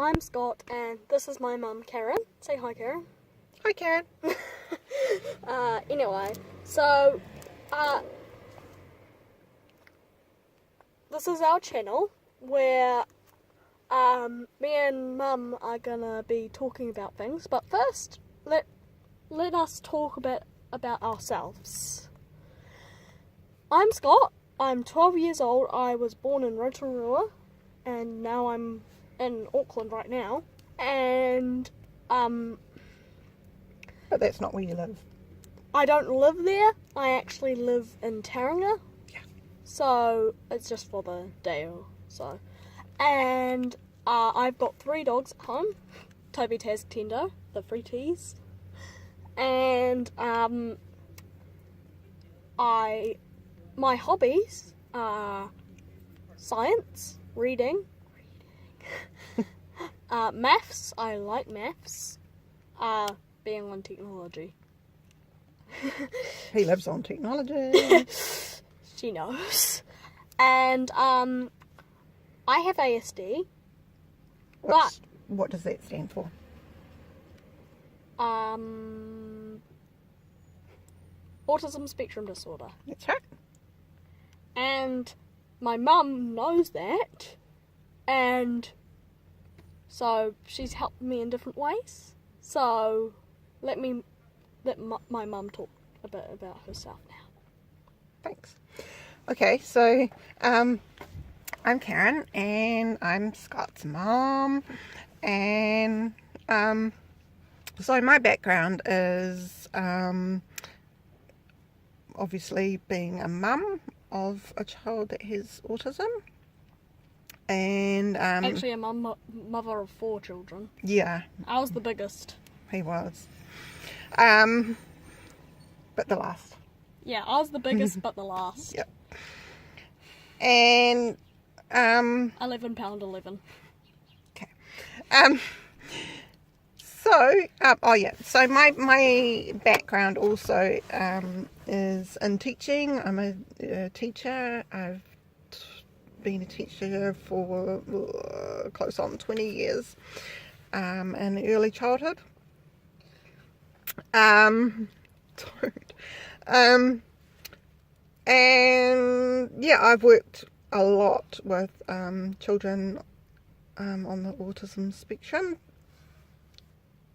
I'm Scott, and this is my mum, Karen. Say hi, Karen. Hi, Karen. Anyway, so, this is our channel where, me and mum are gonna be talking about things, but first, let us talk a bit about ourselves. I'm Scott. I'm 12 years old. I was born in Rotorua, and now I'm in Auckland right now. And, But that's not where you live. I don't live there. I actually live in Tauranga. Yeah. So, it's just for the day or so. And, I've got 3 dogs at home. Toby, Taz, Tendo, the free teas. And, my hobbies are science, reading, maths, I like maths, being on technology. He lives on technology. She knows. And, I have ASD, What does that stand for? autism spectrum disorder. That's right. And my mum knows that, and so she's helped me in different ways. So let my mum talk a bit about herself now. Thanks. Okay, so I'm Karen, and I'm Scott's mom, and so my background is obviously being a mum of a child that has autism, and Actually, a mother of 4 children. yeah, I was the biggest. he was, but the last. Yeah, I was the biggest, but the last. Yep. And 11 pound 11. okay. So my background also is in teaching. I'm a teacher. I've been a teacher for close on 20 years in early childhood. And yeah, I've worked a lot with children on the autism spectrum.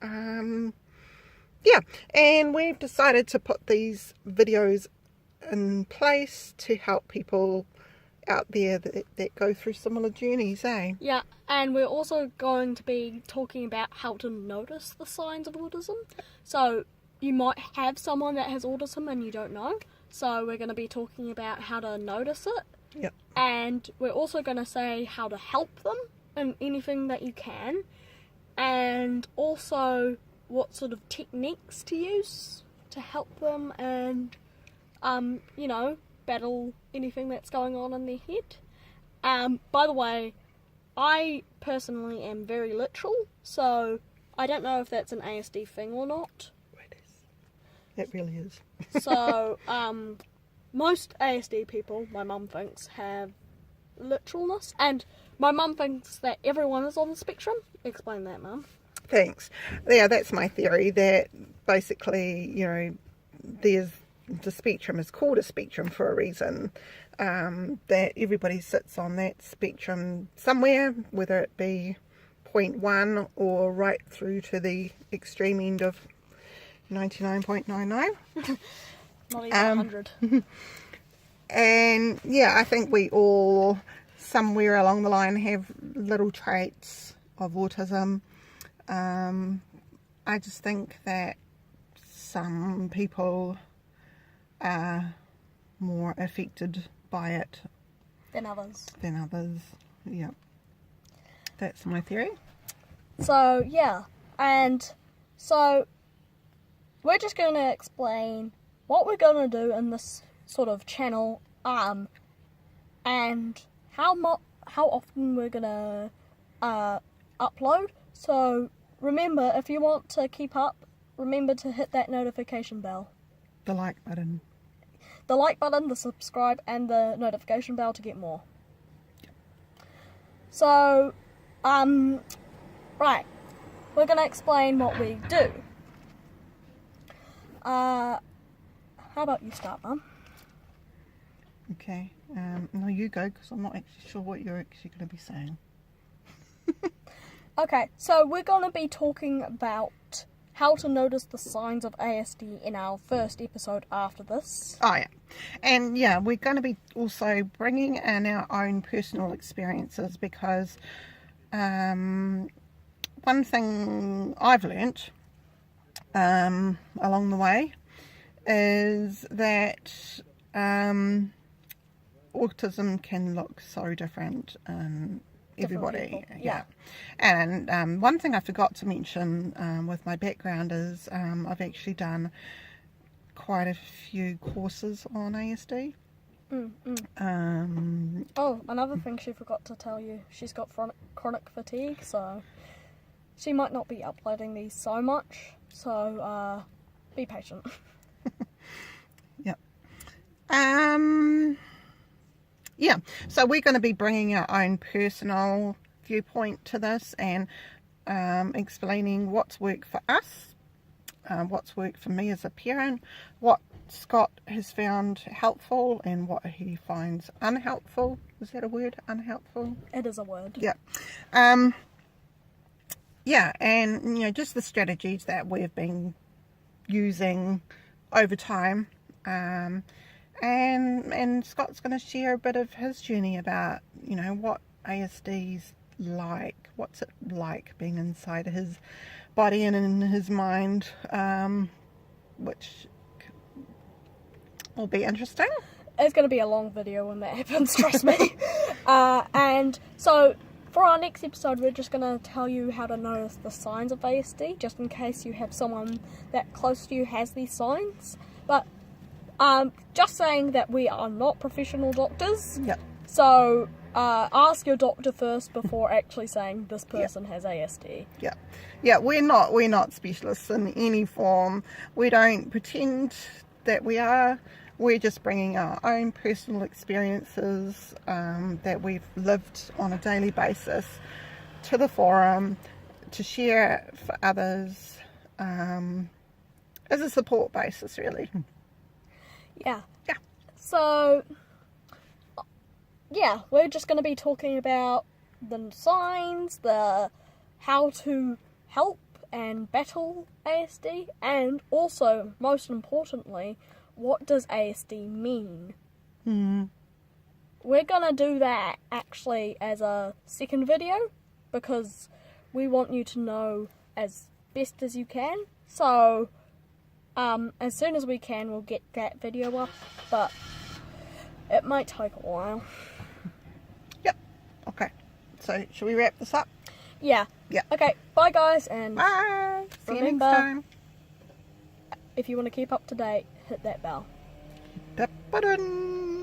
Yeah, and we've decided to put these videos in place to help people out there that go through similar journeys, eh? Yeah, and we're also going to be talking about how to notice the signs of autism. So you might have someone that has autism and you don't know. So we're going to be talking about how to notice it. Yep. And we're also going to say how to help them in anything that you can. And also what sort of techniques to use to help them and, battle anything that's going on in their head. By the way, I personally am very literal, so I don't know if that's an ASD thing or not. It is. It really is. So, most ASD people, my mum thinks, have literalness, and my mum thinks that everyone is on the spectrum. Explain that, Mum. Thanks. Yeah, that's my theory, that basically, the spectrum is called a spectrum for a reason, that everybody sits on that spectrum somewhere, whether it be 0.1 or right through to the extreme end of 99.99. Not even 100. And yeah, I think we all somewhere along the line have little traits of autism. I just think that some people are more affected by it Than others. Yeah, that's my theory. So, yeah, and so we're just going to explain what we're going to do in this sort of channel, and how often we're going to upload. So remember, if you want to keep up, remember to hit that notification bell. The like button. The like button, the subscribe, and the notification bell to get more. So, Right, we're going to explain what we do. How about you start, Mum? Okay. No, you go, because I'm not actually sure what you're actually going to be saying. Okay, so we're going to be talking about how to notice the signs of ASD in our first episode after this. Oh, yeah. And, yeah, we're going to be also bringing in our own personal experiences, because one thing I've learnt along the way is that autism can look so different in everybody. Yeah. And one thing I forgot to mention with my background is I've actually done quite a few courses on ASD. Oh, another thing she forgot to tell you, she's got chronic fatigue, so she might not be uploading these so much, so be patient. Yep. Yeah, so we're going to be bringing our own personal viewpoint to this and explaining what's worked for us, what's worked for me as a parent, what Scott has found helpful and what he finds unhelpful. Is that a word, unhelpful? It is a word. Yeah. Yeah, and, you know, just the strategies that we've been using over time. And Scott's going to share a bit of his journey about, you know, what ASD's like, what's it like being inside his body and in his mind, which will be interesting. It's going to be a long video when that happens, trust me. And so for our next episode, we're just going to tell you how to notice the signs of ASD, just in case you have someone that close to you has these signs. But just saying that we are not professional doctors. Yep. So ask your doctor first before actually saying this person has ASD. Yeah, we're not specialists in any form. We don't pretend that we are. We're just bringing our own personal experiences that we've lived on a daily basis to the forum to share for others as a support basis, really. Yeah. Yeah. So, yeah, we're just going to be talking about the signs, the how to help and battle ASD, and also, most importantly, what does ASD mean? We're going to do that actually as a second video because we want you to know as best as you can. So, as soon as we can, we'll get that video up, but it might take a while. Yep. Okay. So, should we wrap this up? Yeah. Yeah. Okay, bye guys, and Bye. See you next remember, time. if you want to keep up to date, hit that bell. That button.